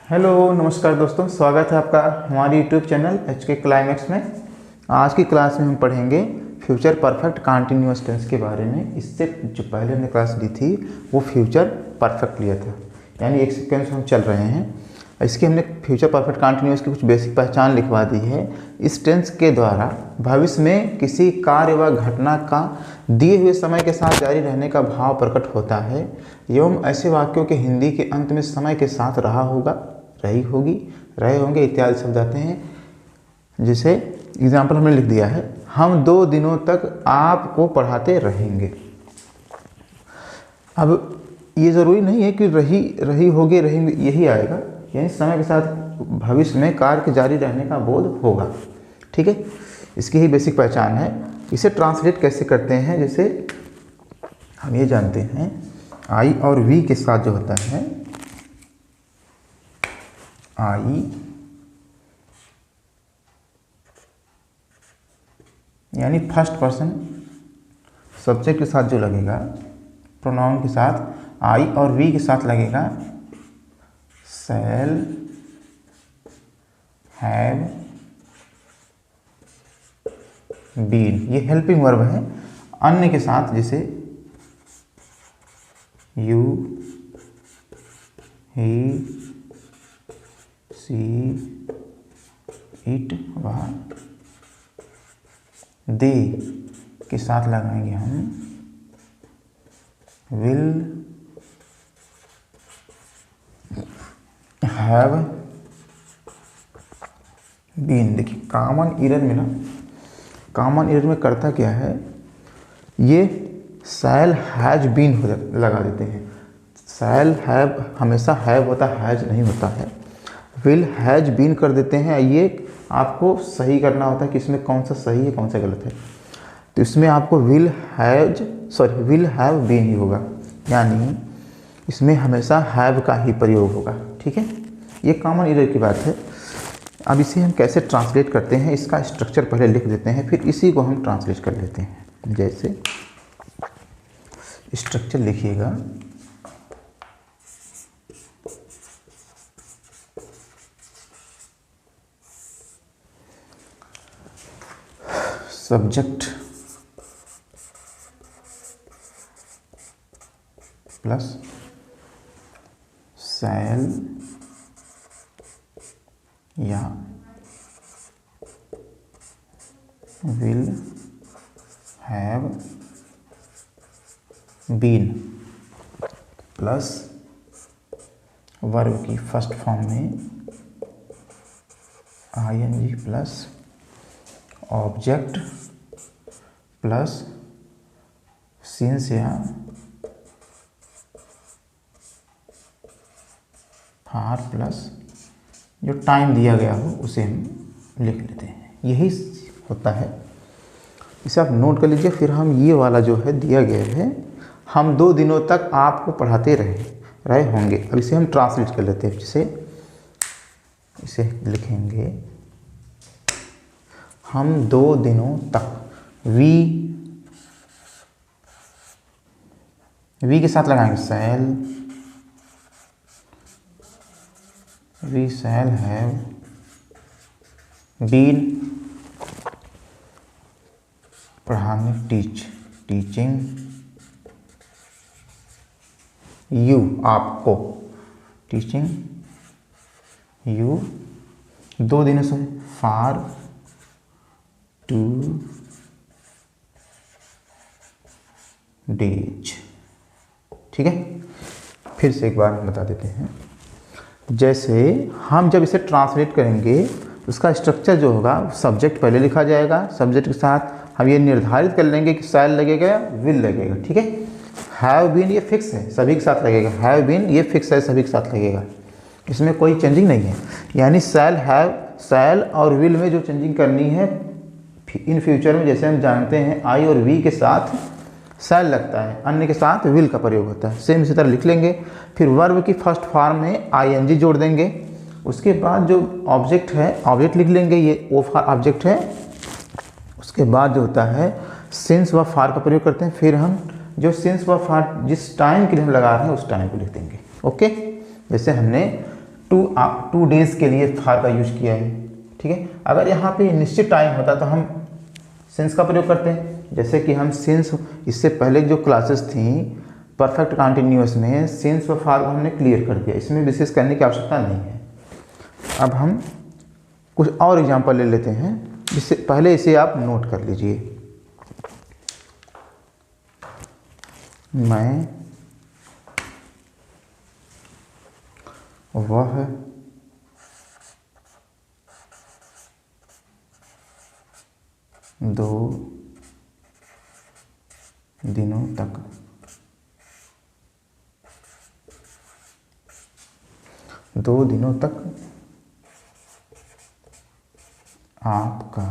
Hello नमस्कार दोस्तों, स्वागत है आपका हमारी यूट्यूब चैनल HK क्लाइमेक्स में। आज की क्लास में हम पढ़ेंगे फ्यूचर परफेक्ट कंटिन्यूअस टेंस के बारे में। इससे जो पहले हमने क्लास ली थी वो फ्यूचर परफेक्ट लिया था, यानी एक सेकेंड हम चल रहे हैं। इसकी हमने फ्यूचर परफेक्ट कंटिन्यूअस की कुछ बेसिक पहचान लिखवा दी है। इस टेंस के द्वारा भविष्य में किसी कार्य व घटना का दिए हुए समय के साथ जारी रहने का भाव प्रकट होता है एवं ऐसे वाक्यों के हिंदी के अंत में समय के साथ रहा होगा, रही होगी, रहे होंगे इत्यादि शब्द आते हैं। जैसे एग्जाम्पल हमने लिख दिया है, हम 2 दिनों तक आपको पढ़ाते रहेंगे। अब ये ज़रूरी नहीं है कि रही होगे, रहेंगे यही आएगा, यानी समय के साथ भविष्य में कार्य के जारी रहने का बोध होगा। ठीक है, इसकी ही बेसिक पहचान है। इसे ट्रांसलेट कैसे करते हैं, जैसे हम ये जानते हैं आई और वी के साथ जो होता है, आई यानी फर्स्ट पर्सन सब्जेक्ट के साथ जो लगेगा, प्रोनाउन के साथ आई और वी के साथ लगेगा शैल, हैव, बीन। ये हेल्पिंग वर्ब है। अन्य के साथ जैसे यू, ही, सी, इट व दे के साथ लगाएंगे हम विल, हैव, बीन। देखिए कॉमन एरर में ना, कॉमन एरर में करता क्या है, ये शैल हैज बीन लगा देते हैं। शैल हैव हमेशा हैव होता है, हैज नहीं होता है। विल हैज बीन कर देते हैं। ये आपको सही करना होता है कि इसमें कौन सा सही है कौन सा गलत है। तो इसमें आपको विल हैव बीन ही होगा, यानी इसमें हमेशा हैव का ही प्रयोग होगा। ठीक है, ये कॉमन एरर की बात है। अब इसे हम कैसे ट्रांसलेट करते हैं, इसका स्ट्रक्चर पहले लिख देते हैं, फिर इसी को हम ट्रांसलेट कर लेते हैं। जैसे स्ट्रक्चर लिखिएगा, सब्जेक्ट प्लस शैल या will have been plus verb की फर्स्ट फॉर्म में ING plus object plus since या फार प्लस जो टाइम दिया गया हो उसे हम लिख लेते हैं। यही होता है, इसे आप नोट कर लीजिए। फिर हम ये वाला जो है दिया गया है, हम 2 दिनों तक आपको पढ़ाते रहे होंगे। अब इसे हम ट्रांसलेट कर लेते हैं। जैसे इसे लिखेंगे, हम 2 दिनों तक, वी के साथ लगाएंगे शैल, वी शैल हैव बीन, पढ़ाने टीचिंग, यू आपको, टीचिंग यू 2 दिनों से, फॉर 2 डेज। ठीक है, फिर से एक बार बता देते हैं। जैसे हम जब इसे ट्रांसलेट करेंगे, उसका स्ट्रक्चर जो होगा, सब्जेक्ट पहले लिखा जाएगा, सब्जेक्ट के साथ हम ये निर्धारित कर लेंगे कि शैल लगेगा या विल लगेगा। ठीक है, हैव बीन ये फिक्स है, सभी के साथ लगेगा। हैव बीन ये फिक्स है, सभी के साथ लगेगा, इसमें कोई चेंजिंग नहीं है। यानी शैल और विल में जो चेंजिंग करनी है इन फ्यूचर में, जैसे हम जानते हैं आई और वी के साथ शैल लगता है, अन्य के साथ विल का प्रयोग होता है। सेम इसी तरह लिख लेंगे। फिर वर्ब की फर्स्ट फॉर्म में आईएनजी जोड़ देंगे। उसके बाद जो ऑब्जेक्ट है, ऑब्जेक्ट लिख लेंगे, ये ओ फॉर ऑब्जेक्ट है। उसके बाद जो होता है सिंस व फार का प्रयोग करते हैं। फिर हम जो सिंस व फार जिस टाइम के लिए हम लगा रहे हैं उस टाइम को लिख देंगे। ओके, जैसे हमने टू डेज़ के लिए फार का यूज किया है। ठीक है, अगर यहाँ पे निश्चित टाइम होता तो हम सिंस का प्रयोग करते हैं। जैसे कि हम सिंस, इससे पहले जो क्लासेस थी परफेक्ट कंटिन्यूअस में सिंस व फार को हमने क्लियर कर दिया, इसमें विशेष करने की आवश्यकता नहीं है। अब हम कुछ और एग्जांपल ले लेते हैं, जिससे पहले इसे आप नोट कर लीजिए। मैं, वह, दो दिनों तक आपका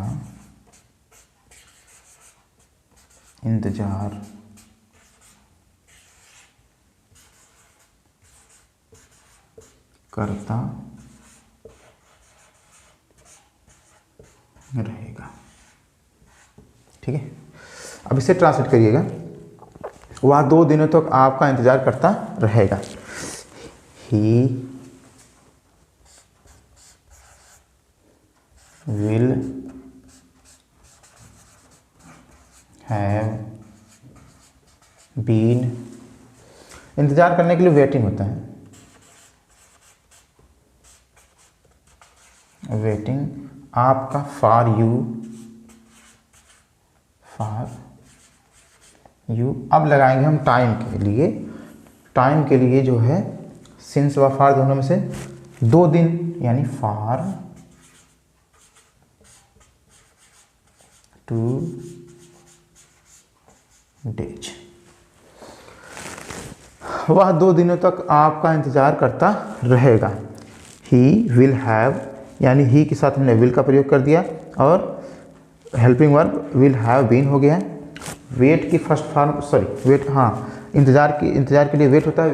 इंतजार करता रहेगा। ठीक है, अब इसे ट्रांसलेट करिएगा। वह 2 दिनों तक आपका इंतजार करता रहेगा। ही विल हैव बीन, इंतजार करने के लिए वेटिंग होता है, वेटिंग आपका फॉर यू। अब लगाएंगे हम टाइम के लिए जो है सिंस व फॉर दोनों में से 2 दिन, यानी फॉर 2 डेज। वह 2 दिनों तक आपका इंतजार करता रहेगा। ही विल हैव, यानी ही के साथ हमने विल का प्रयोग कर दिया और helping verb will have been हो गया। वेट की फर्स्ट फॉर्म, वेट, हाँ, इंतजार के लिए वेट होता है,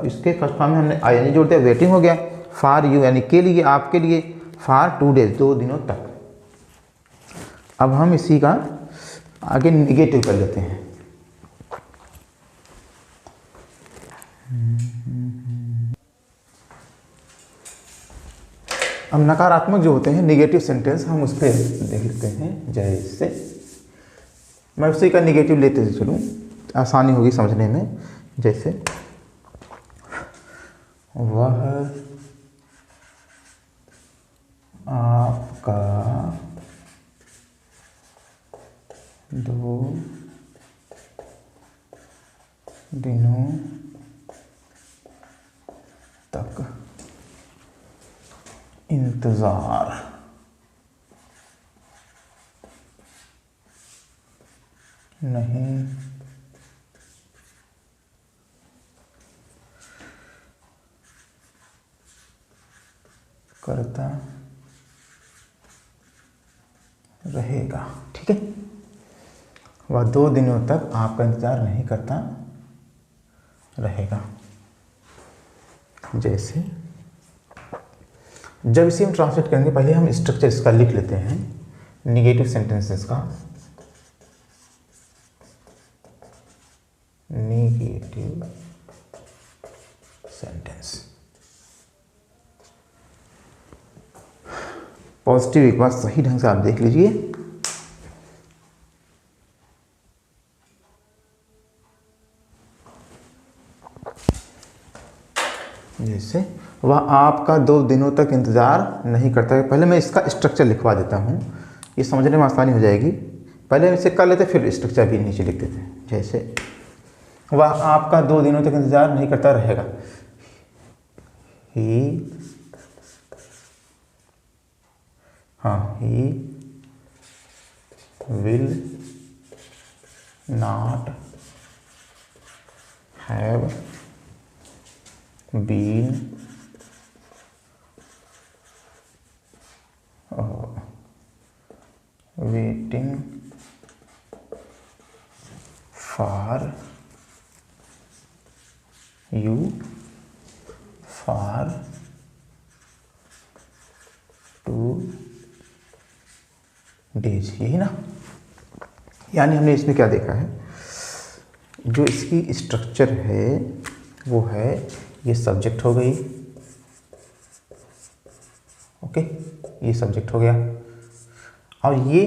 इसके फर्स्ट फॉर्म में हमने आई जोड़ दिया, वेटिंग हो गया। फॉर यू यानी के लिए, आपके लिए, फॉर 2 डेज 2 दिनों तक। अब हम इसी का आगे निगेटिव कर लेते हैं। अब नकारात्मक जो होते हैं नेगेटिव सेंटेंस, हम उस पर देख लेते हैं। जैसे मैं उसी का निगेटिव लेते चलूँ, आसानी होगी समझने में। जैसे वह आपका 2 दिनों तक इंतजार नहीं करता रहेगा। ठीक है, वह 2 दिनों तक आपका इंतजार नहीं करता रहेगा। जैसे जब इसे हम ट्रांसलेट करेंगे, पहले हम स्ट्रक्चर इसका लिख लेते हैं, निगेटिव सेंटेंसेस का। नेगेटिव सेंटेंस, पॉजिटिव एक बार सही ढंग से आप देख लीजिए। जैसे वह आपका 2 दिनों तक इंतजार नहीं करता है। पहले मैं इसका स्ट्रक्चर लिखवा देता हूँ, ये समझने में आसानी हो जाएगी। पहले हम इसे कर लेते, फिर स्ट्रक्चर भी नीचे लिख देते हैं। जैसे वह आपका 2 दिनों तक इंतजार नहीं करता रहेगा। He will not have been waiting for you for 2 days, यही ना। यानी हमने इसमें क्या देखा है, जो इसकी स्ट्रक्चर है वो है, ये सब्जेक्ट हो गई, ओके, ये सब्जेक्ट हो गया। और ये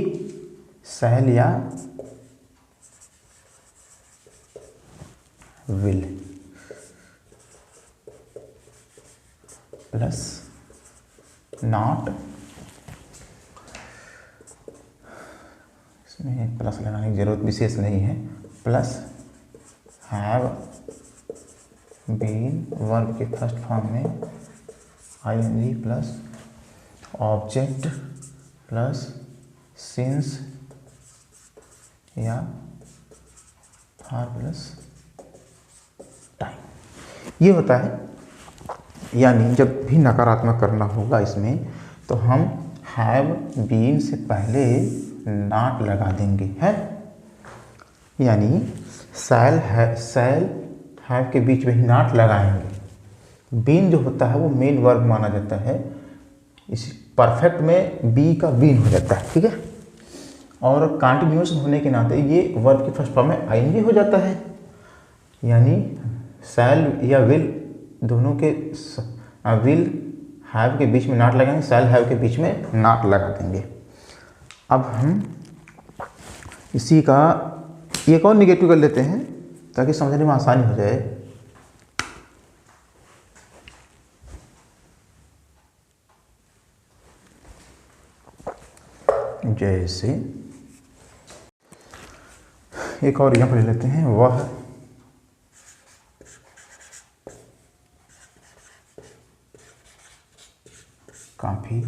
शैल या विल प्लस नॉट, इसमें प्लस लगाने की जरूरत विशेष नहीं है, प्लस हैव बीन, वर्ब के फर्स्ट फॉर्म में ING plus object plus since या फॉर प्लस टाइम। ये होता है, यानी जब भी नकारात्मक करना होगा इसमें तो हम हैव बीन से पहले नॉट लगा देंगे, है, यानी शैल हैव के बीच में ही नॉट लगाएंगे। बीन जो होता है वो मेन वर्ब माना जाता है, इस परफेक्ट में बी का बीन हो जाता है, ठीक है। और कंटिन्यूस होने के नाते ये वर्ब की फर्स्ट फॉर्म में आईएनजी हो जाता है, यानी शैल या विल दोनों के विल हैव के बीच में नॉट लगाएंगे, शैल हैव के बीच में नॉट लगा देंगे। अब हम इसी का एक और निगेटिव कर लेते हैं ताकि समझने में आसानी हो जाए। जैसे एक और यहाँ पर ले लेते हैं, वह काफी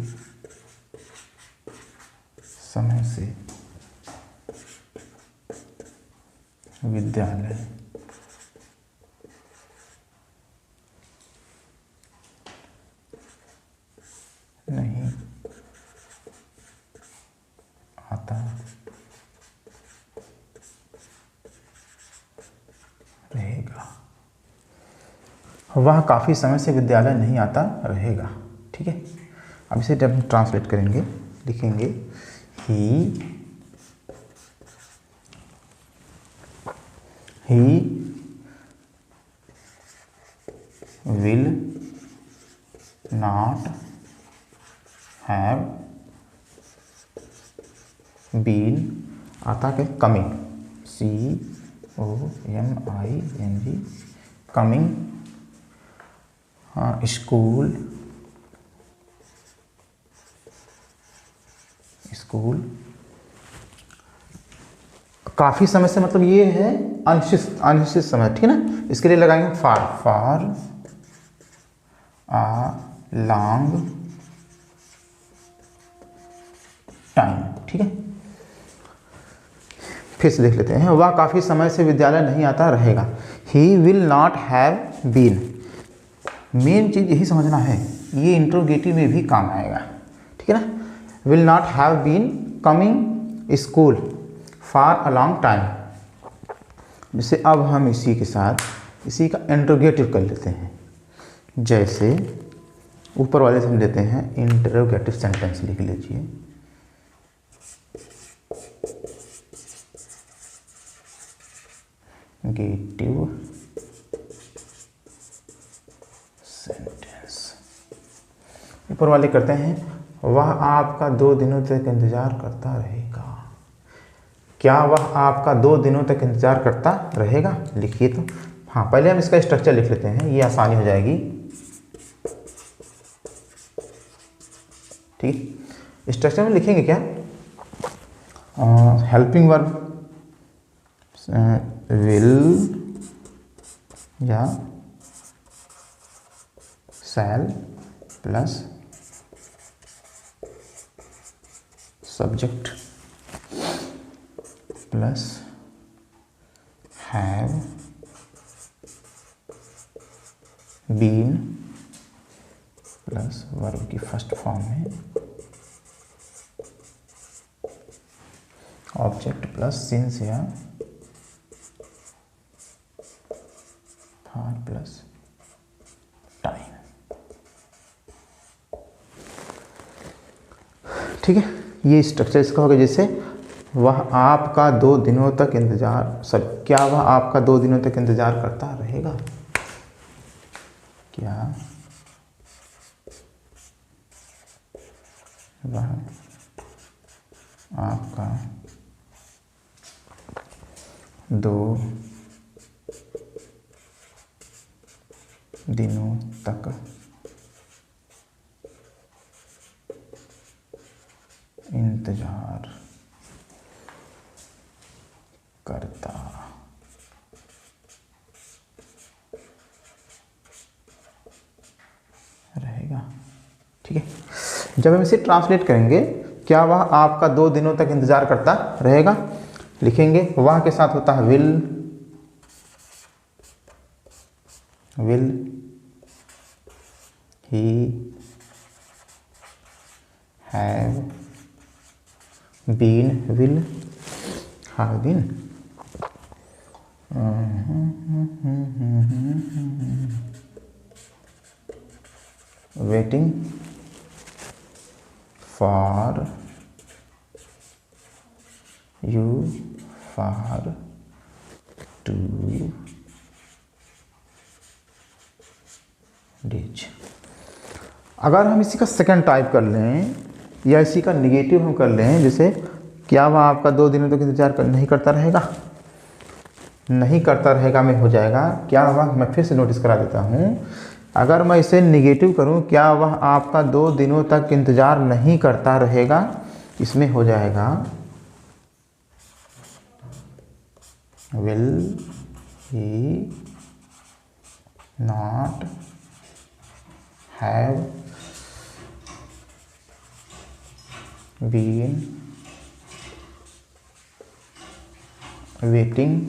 समय से विद्यालय नहीं आता रहेगा। वह काफ़ी समय से विद्यालय नहीं आता रहेगा, ठीक है। अब इसे जब हम ट्रांसलेट करेंगे, लिखेंगे he will not have been, आता के कमिंग, COMING, कमिंग स्कूल काफ़ी समय से, मतलब ये है अनिश्चित समय, ठीक है ना। इसके लिए लगाएंगे फॉर a लॉन्ग टाइम, ठीक है। फिर से देख लेते हैं, वह काफ़ी समय से विद्यालय नहीं आता रहेगा। He will not have been, main चीज़ यही समझना है, ये इंट्रोगेटिव में भी काम आएगा, ठीक है ना। Will not have been coming school for a long time. जैसे अब हम इसी के साथ इसी का इंट्रोगेटिव कर लेते हैं। जैसे ऊपर वाले से हम लेते हैं, इंट्रोगेटिव सेंटेंस लिख लीजिए। गेटिव सेंटेंस, ऊपर वाले करते हैं, वह आपका 2 दिनों तक इंतजार करता रहेगा। क्या वह आपका 2 दिनों तक इंतजार करता रहेगा, लिखिए तो। हाँ, पहले हम इसका स्ट्रक्चर लिख लेते हैं, ये आसानी हो जाएगी, ठीक। स्ट्रक्चर में लिखेंगे क्या, हेल्पिंग वर्ब विल या shall plus subject plus have been plus verb की फर्स्ट फॉर्म में ऑब्जेक्ट प्लस सिंस या फॉर प्लस टाइम, ठीक है। ये स्ट्रक्चर इसका होगा। जैसे वह आपका 2 दिनों तक इंतजार, क्या वह आपका 2 दिनों तक इंतजार करता रहेगा, क्या वह आपका 2 दिनों तक इंतजार करता रहेगा। ठीक है, जब हम इसे ट्रांसलेट करेंगे, क्या वह आपका 2 दिनों तक इंतजार करता रहेगा, लिखेंगे वह के साथ होता है will he have been waiting for you for 2 days। अगर हम इसी का सेकंड टाइप कर लें या इसी का निगेटिव हम कर लें, जैसे क्या वह आपका 2 दिनों तक इंतजार नहीं करता रहेगा, नहीं करता रहेगा में हो जाएगा क्या वह, मैं फिर से नोटिस करा देता हूँ, अगर मैं इसे निगेटिव करूँ, क्या वह आपका 2 दिनों तक इंतजार नहीं करता रहेगा, इसमें हो जाएगा will he not have been waiting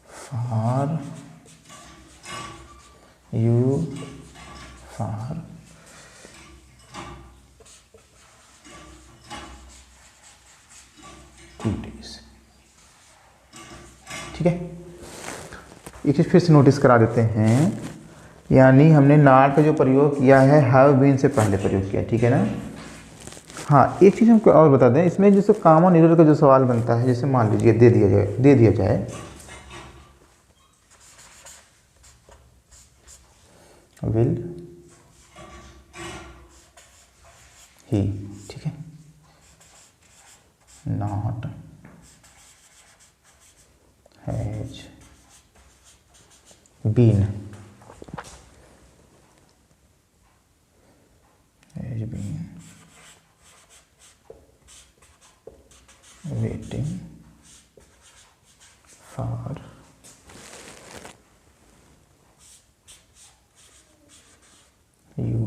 for you for 2 days। ठीक है, एक चीज़ फिर से नोटिस करा देते हैं, यानी हमने नॉट का जो प्रयोग किया है हैव बीन से पहले प्रयोग किया। ठीक है ना। हाँ, एक चीज़ हमको और बता दें, इसमें जैसे कॉमन एरर का जो सवाल बनता है, जैसे मान लीजिए दे दिया जाए विल ही, ठीक है, not has been waiting for you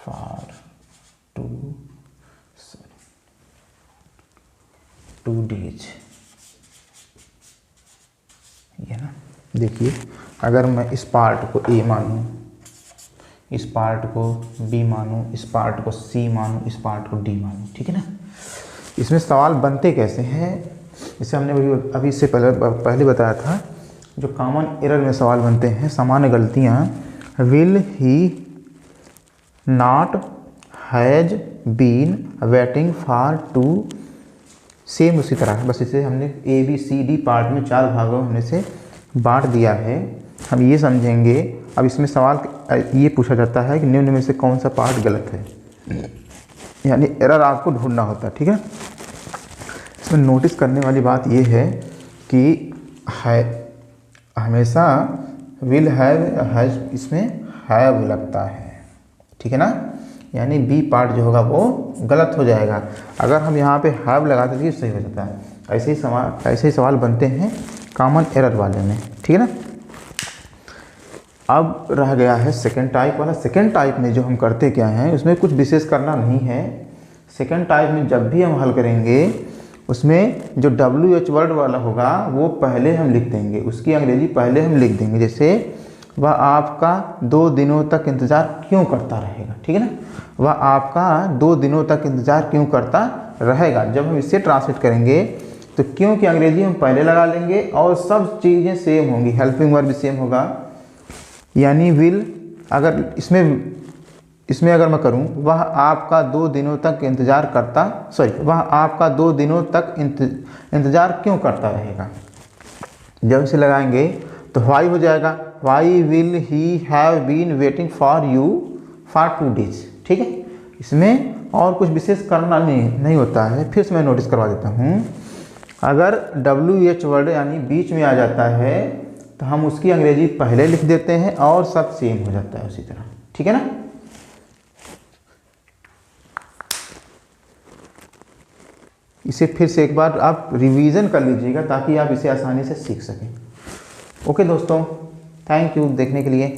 for 2 days। ये ना, देखिए अगर मैं इस पार्ट को ए मानूं, इस पार्ट को बी मानूं, इस पार्ट को सी मानूं, इस पार्ट को डी मानूं, ठीक है ना। इसमें सवाल बनते कैसे हैं, इसे हमने अभी इससे पहले बताया था, जो कॉमन एरर में सवाल बनते हैं, सामान्य गलतियां, will he not has been waiting for 2, same उसी तरह है, बस इसे हमने A B C D part में 4 भागों में से बांट दिया है। हम ये समझेंगे, अब इसमें सवाल ये पूछा जाता है कि निम्न में से कौन सा पार्ट गलत है, यानी एरर आपको ढूंढना होता है। ठीक है, इसमें नोटिस करने वाली बात ये है कि है हमेशा विल हैज इसमें हैव लगता है, ठीक है ना, यानी बी पार्ट जो होगा वो गलत हो जाएगा। अगर हम यहाँ पे हैव लगाते तो ये सही हो जाता है। ऐसे ही सवाल बनते हैं कॉमन एरर वाले में, ठीक है ना। अब रह गया है सेकेंड टाइप वाला। सेकेंड टाइप में जो हम करते क्या हैं, उसमें कुछ विशेष करना नहीं है। सेकेंड टाइप में जब भी हम हल करेंगे, उसमें जो WH वर्ड वाला होगा वो पहले हम लिख देंगे, उसकी अंग्रेजी पहले हम लिख देंगे। जैसे वह आपका 2 दिनों तक इंतज़ार क्यों करता रहेगा, ठीक है ना, वह आपका 2 दिनों तक इंतज़ार क्यों करता रहेगा। जब हम इसे ट्रांसलेट करेंगे तो क्यों की अंग्रेजी हम पहले लगा लेंगे और सब चीज़ें सेम होंगी, हेल्पिंग वर्ब भी सेम होगा, यानी विल। अगर इसमें अगर मैं करूं, वह आपका 2 दिनों तक इंतज़ार करता, वह आपका 2 दिनों तक इंतज़ार क्यों करता रहेगा। जब इसे लगाएंगे तो वाई हो जाएगा, why will he have been waiting for you for 2 days। ठीक है, इसमें और कुछ विशेष करना नहीं होता है। फिर से मैं नोटिस करवा देता हूँ, अगर WH वर्ड यानी बीच में आ जाता है तो हम उसकी अंग्रेजी पहले लिख देते हैं और सब सेम हो जाता है उसी तरह। ठीक है ना। इसे फिर से एक बार आप रिवीजन कर लीजिएगा ताकि आप इसे आसानी से सीख सकें। ओके दोस्तों, थैंक यू देखने के लिए।